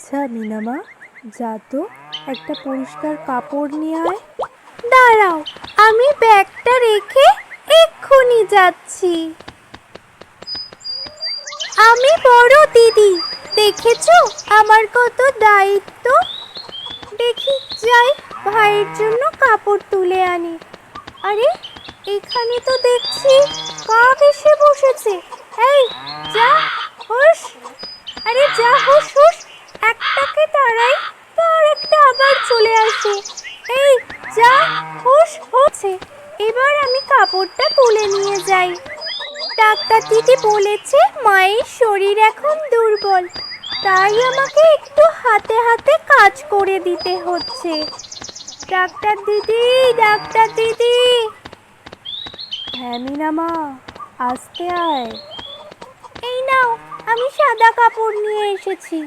আচ্ছা মিনামা, যা তো একটা পরিষ্কার কাপড় নিয়ে আয়। দাঁড়াও, আমি ব্যাগটা রেখে এক্ষুনি যাচ্ছি। আমি বড় দিদি, দেখেছো আমার কত দায়িত্ব। দেখি যাই, ভাইয়ের জন্য কাপড় তুলে আনি। আরে এখানে তো দেখছি কাক এসে বসেছে। এই যা, হুশ! আরে যা, হুশ হুশ! একটাকে তাড়াই তো আরেকটা আবার চলে আসে। এই যা, হুশ হচ্ছে। এবার আমি কাপড়টা তুলে নিয়ে যাই। ডাক্তার দিদি বলেছে মায়ের শরীর এখন দুর্বল, তাই আমাকে একটু হাতে হাতে কাজ করে দিতে হচ্ছে। ডাক্তার দিদি, ডাক্তার দিদি! হ্যাঁ মিনামা, আসতে আয়। এই নাও, আমি সাদা কাপড় নিয়ে এসেছি।